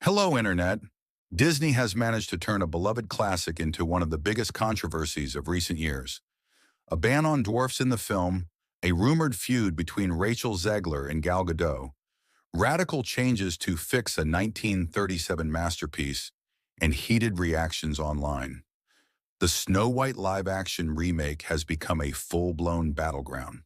Hello, Internet. Disney has managed to turn a beloved classic into one of the biggest controversies of recent years. A ban on dwarfs in the film, a rumored feud between Rachel Zegler and Gal Gadot, radical changes to fix a 1937 masterpiece, and heated reactions online. The Snow White live-action remake has become a full-blown battleground.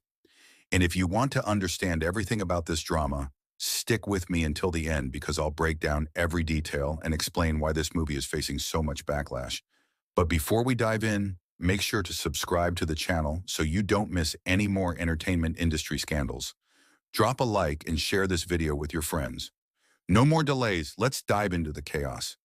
And if you want to understand everything about this drama, stick with me until the end because I'll break down every detail and explain why this movie is facing so much backlash. But before we dive in, make sure to subscribe to the channel so you don't miss any more entertainment industry scandals. Drop a like and share this video with your friends. No more delays, let's dive into the chaos.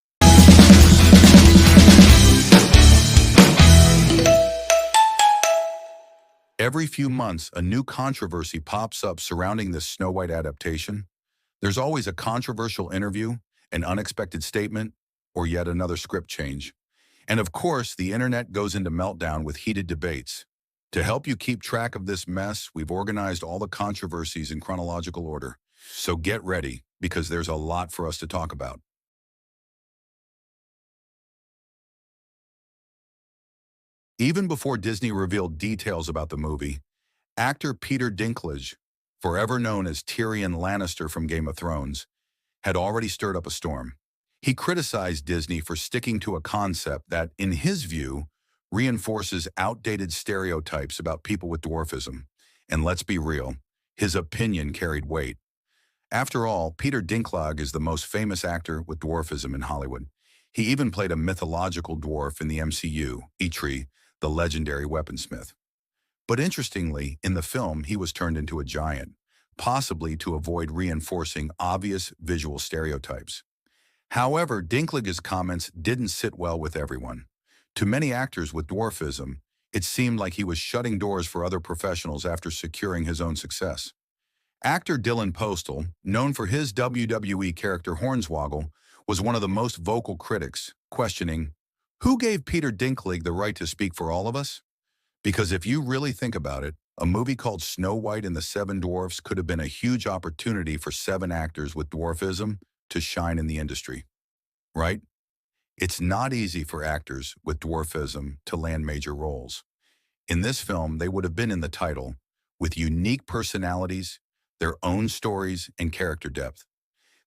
Every few months, a new controversy pops up surrounding this Snow White adaptation. There's always a controversial interview, an unexpected statement, or yet another script change. And of course, the internet goes into meltdown with heated debates. To help you keep track of this mess, we've organized all the controversies in chronological order. So get ready, because there's a lot for us to talk about. Even before Disney revealed details about the movie, actor Peter Dinklage, forever known as Tyrion Lannister from Game of Thrones, had already stirred up a storm. He criticized Disney for sticking to a concept that, in his view, reinforces outdated stereotypes about people with dwarfism. And let's be real, his opinion carried weight. After all, Peter Dinklage is the most famous actor with dwarfism in Hollywood. He even played a mythological dwarf in the MCU, Eitri, the legendary weaponsmith. But interestingly, in the film, he was turned into a giant, possibly to avoid reinforcing obvious visual stereotypes. However, Dinklage's comments didn't sit well with everyone. To many actors with dwarfism, it seemed like he was shutting doors for other professionals after securing his own success. Actor Postl, known for his WWE character Hornswoggle, was one of the most vocal critics, questioning, "Who gave Peter Dinklage the right to speak for all of us?" Because if you really think about it, a movie called Snow White and the Seven Dwarfs could have been a huge opportunity for seven actors with dwarfism to shine in the industry, right? It's not easy for actors with dwarfism to land major roles. In this film, they would have been in the title, with unique personalities, their own stories, and character depth.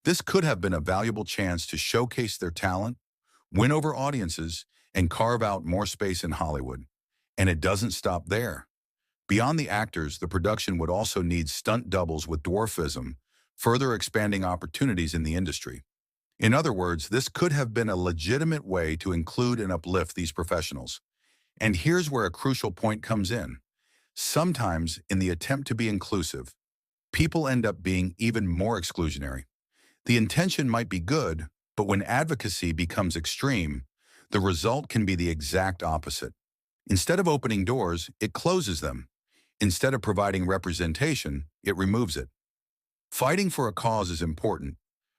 This could have been a valuable chance to showcase their talent, win over audiences, and carve out more space in Hollywood. And it doesn't stop there. Beyond the actors, the production would also need stunt doubles with dwarfism, further expanding opportunities in the industry. In other words, this could have been a legitimate way to include and uplift these professionals. And here's where a crucial point comes in. Sometimes, in the attempt to be inclusive, people end up being even more exclusionary. The intention might be good, but when advocacy becomes extreme, the result can be the exact opposite. Instead of opening doors, it closes them. Instead of providing representation, it removes it. Fighting for a cause is important,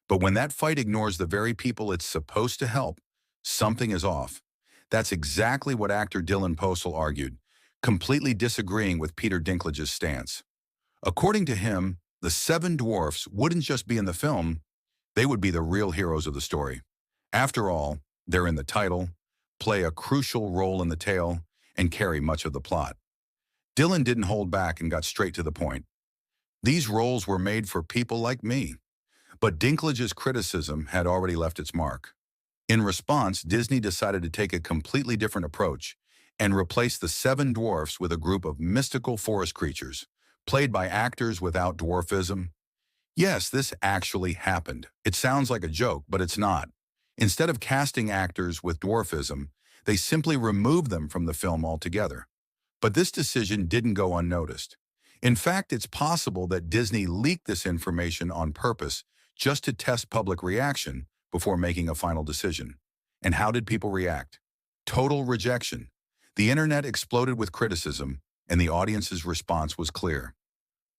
but when that fight ignores the very people it's supposed to help, something is off. That's exactly what actor Postl argued, completely disagreeing with Peter Dinklage's stance. According to him, the seven dwarfs wouldn't just be in the film, they would be the real heroes of the story. After all, they're in the title, play a crucial role in the tale, and carry much of the plot. Dylan didn't hold back and got straight to the point. These roles were made for people like me. But Dinklage's criticism had already left its mark. In response, Disney decided to take a completely different approach and replace the seven dwarfs with a group of mystical forest creatures, played by actors without dwarfism. Yes, this actually happened. It sounds like a joke, but it's not. Instead of casting actors with dwarfism, they simply removed them from the film altogether. But this decision didn't go unnoticed. In fact, it's possible that Disney leaked this information on purpose just to test public reaction before making a final decision. And how did people react? Total rejection. The internet exploded with criticism, and the audience's response was clear.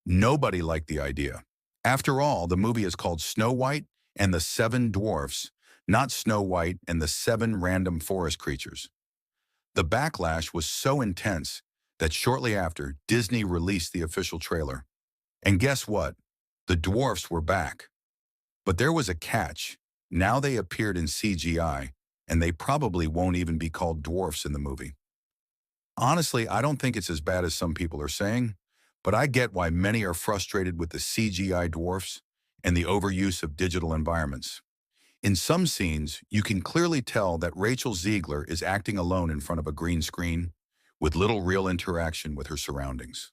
Nobody liked the idea. After all, the movie is called Snow White and the Seven Dwarfs, not Snow White and the Seven Random Forest Creatures. The backlash was so intense that shortly after, Disney released the official trailer. And guess what? The dwarfs were back. But there was a catch. Now they appeared in CGI, and they probably won't even be called dwarfs in the movie. Honestly, I don't think it's as bad as some people are saying, but I get why many are frustrated with the CGI dwarfs and the overuse of digital environments. In some scenes, you can clearly tell that Rachel Ziegler is acting alone in front of a green screen, with little real interaction with her surroundings.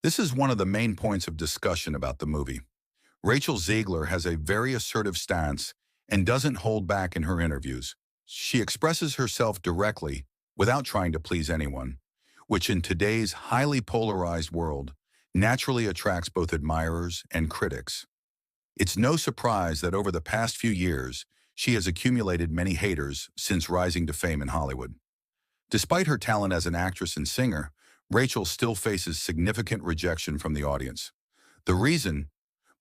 This is one of the main points of discussion about the movie. Rachel Ziegler has a very assertive stance and doesn't hold back in her interviews. She expresses herself directly without trying to please anyone, which in today's highly polarized world naturally attracts both admirers and critics. It's no surprise that over the past few years, she has accumulated many haters since rising to fame in Hollywood. Despite her talent as an actress and singer, Rachel still faces significant rejection from the audience. The reason?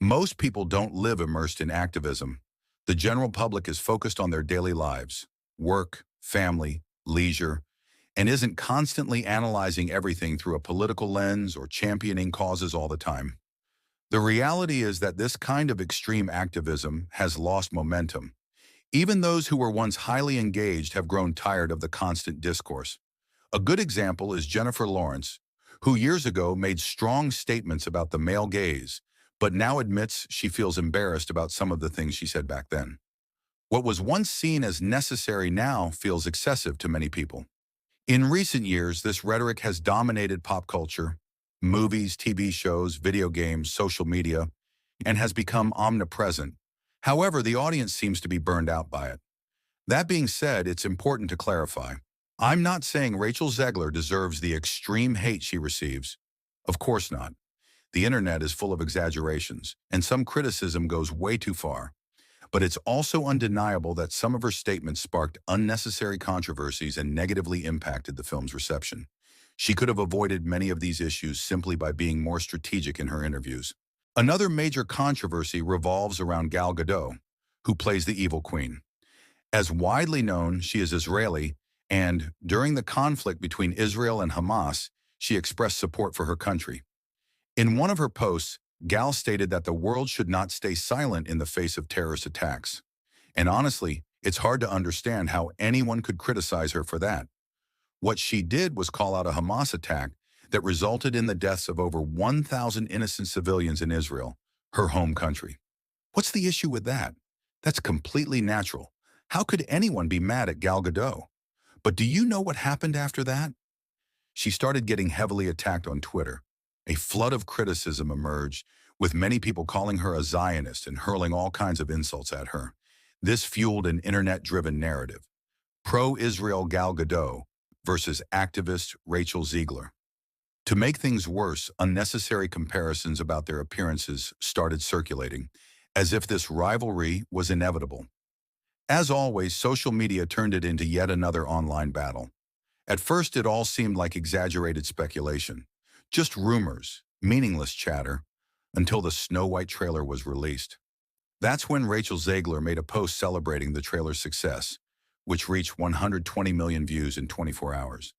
Most people don't live immersed in activism. The general public is focused on their daily lives, work, family, leisure, and isn't constantly analyzing everything through a political lens or championing causes all the time. The reality is that this kind of extreme activism has lost momentum. Even those who were once highly engaged have grown tired of the constant discourse. A good example is Jennifer Lawrence, who years ago made strong statements about the male gaze, but now admits she feels embarrassed about some of the things she said back then. What was once seen as necessary now feels excessive to many people. In recent years, this rhetoric has dominated pop culture, movies, TV shows, video games, social media, and has become omnipresent. However, the audience seems to be burned out by it. That being said, it's important to clarify. I'm not saying Rachel Zegler deserves the extreme hate she receives. Of course not. The internet is full of exaggerations, and some criticism goes way too far. But it's also undeniable that some of her statements sparked unnecessary controversies and negatively impacted the film's reception. She could have avoided many of these issues simply by being more strategic in her interviews. Another major controversy revolves around Gal Gadot, who plays the evil queen. As widely known, she is Israeli, and during the conflict between Israel and Hamas, she expressed support for her country. In one of her posts, Gal stated that the world should not stay silent in the face of terrorist attacks. And honestly, it's hard to understand how anyone could criticize her for that. What she did was call out a Hamas attack that resulted in the deaths of over 1,000 innocent civilians in Israel, her home country. What's the issue with that? That's completely natural. How could anyone be mad at Gal Gadot? But do you know what happened after that? She started getting heavily attacked on Twitter. A flood of criticism emerged, with many people calling her a Zionist and hurling all kinds of insults at her. This fueled an internet-driven narrative. Pro-Israel Gal Gadot versus activist Rachel Ziegler. To make things worse, unnecessary comparisons about their appearances started circulating, as if this rivalry was inevitable. As always, social media turned it into yet another online battle. At first, it all seemed like exaggerated speculation, just rumors, meaningless chatter, until the Snow White trailer was released. That's when Rachel Zegler made a post celebrating the trailer's success, which reached 120 million views in 24 hours.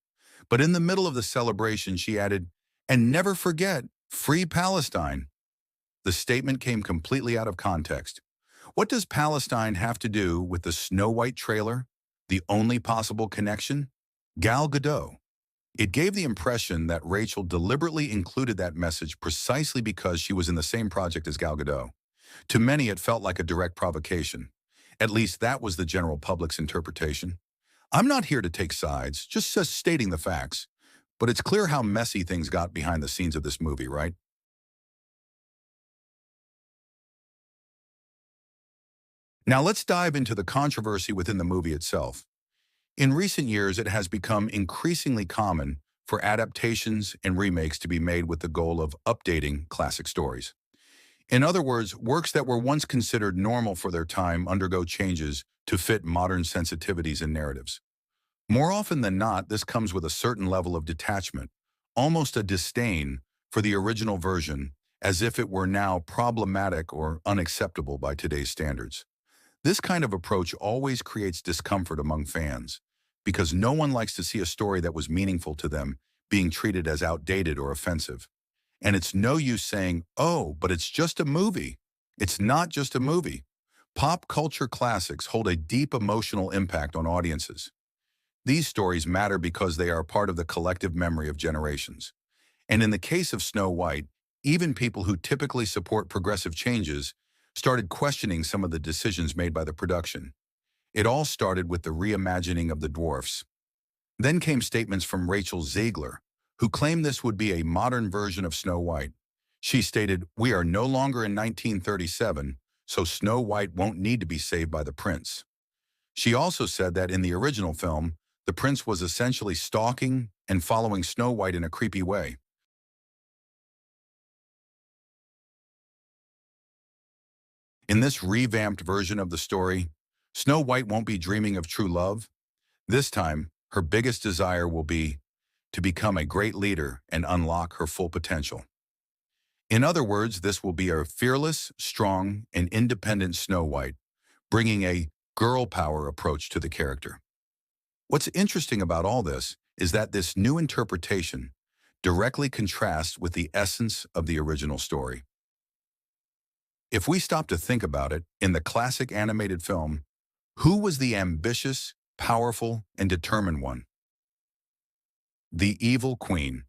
But in the middle of the celebration, she added, "And never forget, free Palestine." The statement came completely out of context. What does Palestine have to do with the Snow White trailer? The only possible connection? Gal Gadot. It gave the impression that Rachel deliberately included that message precisely because she was in the same project as Gal Gadot. To many, it felt like a direct provocation. At least that was the general public's interpretation. I'm not here to take sides, just stating the facts. But it's clear how messy things got behind the scenes of this movie, right? Now let's dive into the controversy within the movie itself. In recent years, it has become increasingly common for adaptations and remakes to be made with the goal of updating classic stories. In other words, works that were once considered normal for their time undergo changes to fit modern sensitivities and narratives. More often than not, this comes with a certain level of detachment, almost a disdain for the original version, as if it were now problematic or unacceptable by today's standards. This kind of approach always creates discomfort among fans, because no one likes to see a story that was meaningful to them being treated as outdated or offensive. And it's no use saying, oh, but it's just a movie. It's not just a movie. Pop culture classics hold a deep emotional impact on audiences. These stories matter because they are part of the collective memory of generations. And in the case of Snow White, even people who typically support progressive changes started questioning some of the decisions made by the production. It all started with the reimagining of the dwarfs. Then came statements from Rachel Zegler, who claimed this would be a modern version of Snow White. She stated, "We are no longer in 1937, so Snow White won't need to be saved by the prince." She also said that in the original film, the prince was essentially stalking and following Snow White in a creepy way. In this revamped version of the story, Snow White won't be dreaming of true love. This time, her biggest desire will be to become a great leader and unlock her full potential. In other words, this will be a fearless, strong, and independent Snow White, bringing a girl power approach to the character. What's interesting about all this is that this new interpretation directly contrasts with the essence of the original story. If we stop to think about it, in the classic animated film, who was the ambitious, powerful, and determined one? The evil queen.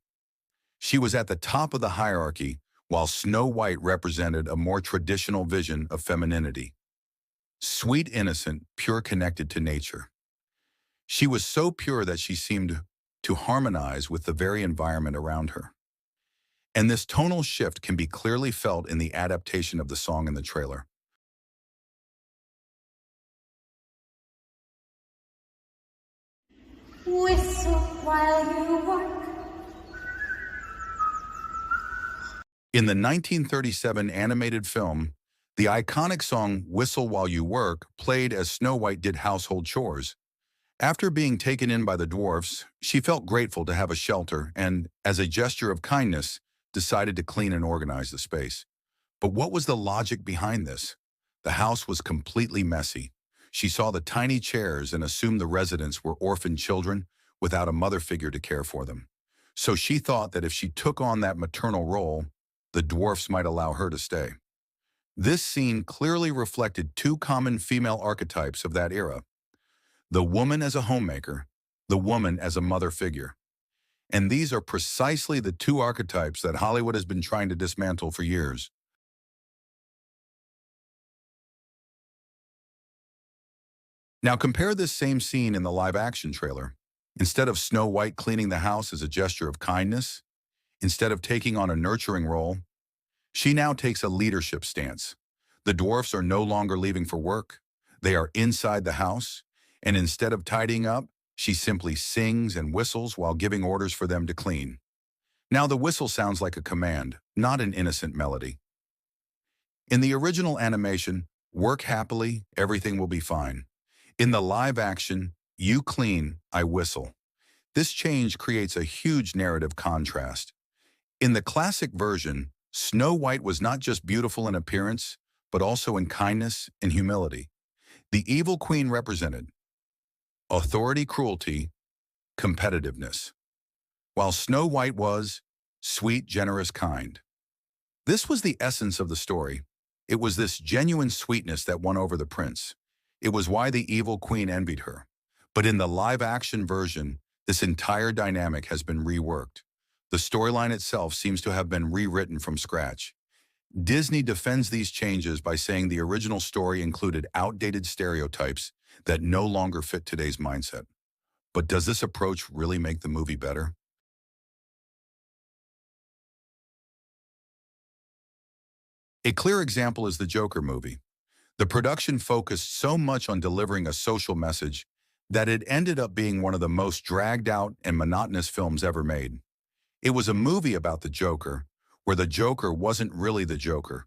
She was at the top of the hierarchy, while Snow White represented a more traditional vision of femininity. Sweet, innocent, pure, connected to nature. She was so pure that she seemed to harmonize with the very environment around her. And this tonal shift can be clearly felt in the adaptation of the song in the trailer. Whistle while you work. In the 1937 animated film, the iconic song Whistle While You Work played as Snow White did household chores. After being taken in by the dwarfs, she felt grateful to have a shelter and, as a gesture of kindness, decided to clean and organize the space. But what was the logic behind this? The house was completely messy. She saw the tiny chairs and assumed the residents were orphaned children without a mother figure to care for them. So she thought that if she took on that maternal role, the dwarfs might allow her to stay. This scene clearly reflected two common female archetypes of that era: the woman as a homemaker, the woman as a mother figure. And these are precisely the two archetypes that Hollywood has been trying to dismantle for years. Now compare this same scene in the live-action trailer. Instead of Snow White cleaning the house as a gesture of kindness, instead of taking on a nurturing role, she now takes a leadership stance. The dwarfs are no longer leaving for work. They are inside the house, and instead of tidying up, she simply sings and whistles while giving orders for them to clean. Now the whistle sounds like a command, not an innocent melody. In the original animation, work happily, everything will be fine. In the live action, you clean, I whistle. This change creates a huge narrative contrast. In the classic version, Snow White was not just beautiful in appearance, but also in kindness and humility. The evil queen represented authority, cruelty, competitiveness, while Snow White was sweet, generous, kind. This was the essence of the story. It was this genuine sweetness that won over the prince. It was why the evil queen envied her. But in the live-action version, this entire dynamic has been reworked. The storyline itself seems to have been rewritten from scratch. Disney defends these changes by saying the original story included outdated stereotypes that no longer fit today's mindset. But does this approach really make the movie better? A clear example is the Joker movie. The production focused so much on delivering a social message that it ended up being one of the most dragged out and monotonous films ever made. It was a movie about the Joker, where the Joker wasn't really the Joker,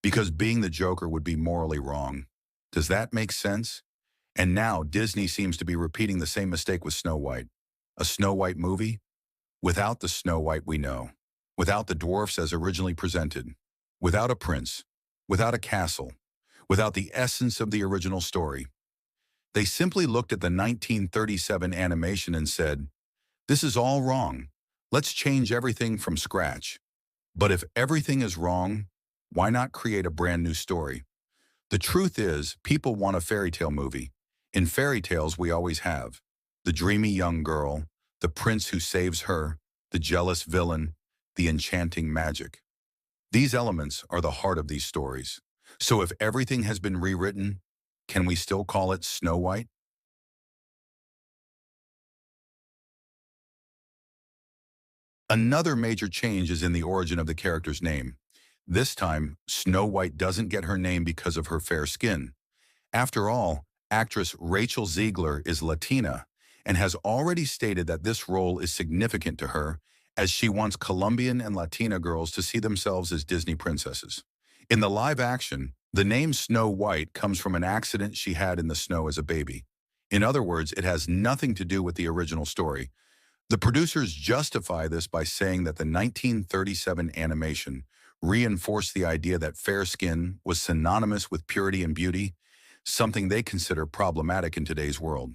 because being the Joker would be morally wrong. Does that make sense? And now Disney seems to be repeating the same mistake with Snow White. A Snow White movie without the Snow White we know, without the dwarfs as originally presented, without a prince, without a castle, without the essence of the original story. They simply looked at the 1937 animation and said, "This is all wrong. Let's change everything from scratch." But if everything is wrong, why not create a brand new story? The truth is, people want a fairy tale movie. In fairy tales, we always have the dreamy young girl, the prince who saves her, the jealous villain, the enchanting magic. These elements are the heart of these stories. So if everything has been rewritten, can we still call it Snow White? Another major change is in the origin of the character's name. This time, Snow White doesn't get her name because of her fair skin. After all, actress Rachel Ziegler is Latina and has already stated that this role is significant to her as she wants Colombian and Latina girls to see themselves as Disney princesses. In the live action, the name Snow White comes from an accident she had in the snow as a baby. In other words, it has nothing to do with the original story. The producers justify this by saying that the 1937 animation reinforced the idea that fair skin was synonymous with purity and beauty, something they consider problematic in today's world.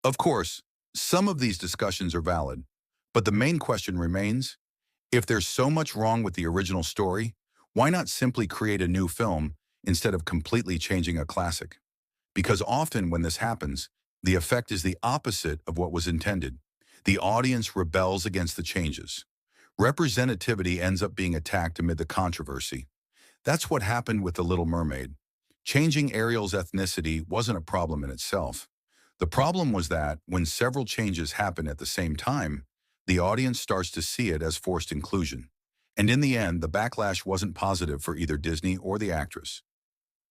Of course, some of these discussions are valid, but the main question remains, if there's so much wrong with the original story, why not simply create a new film instead of completely changing a classic? Because often when this happens, the effect is the opposite of what was intended. The audience rebels against the changes. Representativity ends up being attacked amid the controversy. That's what happened with The Little Mermaid. Changing Ariel's ethnicity wasn't a problem in itself. The problem was that when several changes happen at the same time, the audience starts to see it as forced inclusion. And in the end, the backlash wasn't positive for either Disney or the actress.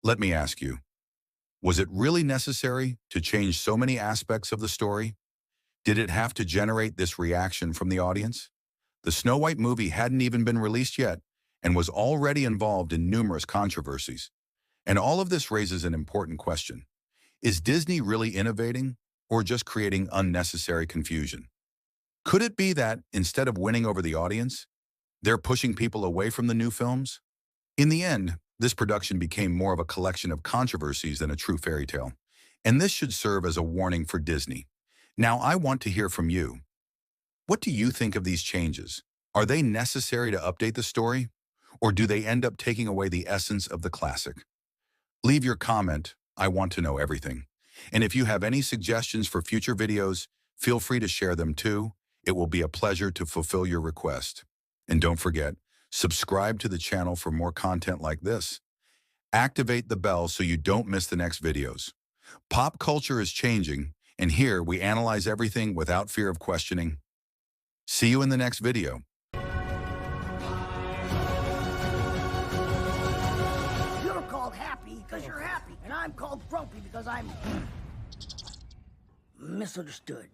Let me ask you, was it really necessary to change so many aspects of the story? Did it have to generate this reaction from the audience? The Snow White movie hadn't even been released yet and was already involved in numerous controversies. And all of this raises an important question. Is Disney really innovating or just creating unnecessary confusion? Could it be that, instead of winning over the audience, they're pushing people away from the new films? In the end, this production became more of a collection of controversies than a true fairy tale. And this should serve as a warning for Disney. Now, I want to hear from you. What do you think of these changes? Are they necessary to update the story? Or do they end up taking away the essence of the classic? Leave your comment. I want to know everything. And if you have any suggestions for future videos, feel free to share them too. It will be a pleasure to fulfill your request. And don't forget, subscribe to the channel for more content like this. Activate the bell so you don't miss the next videos. Pop culture is changing, and here we analyze everything without fear of questioning. See you in the next video. You're called happy because you're happy, and I'm called grumpy because I'm misunderstood.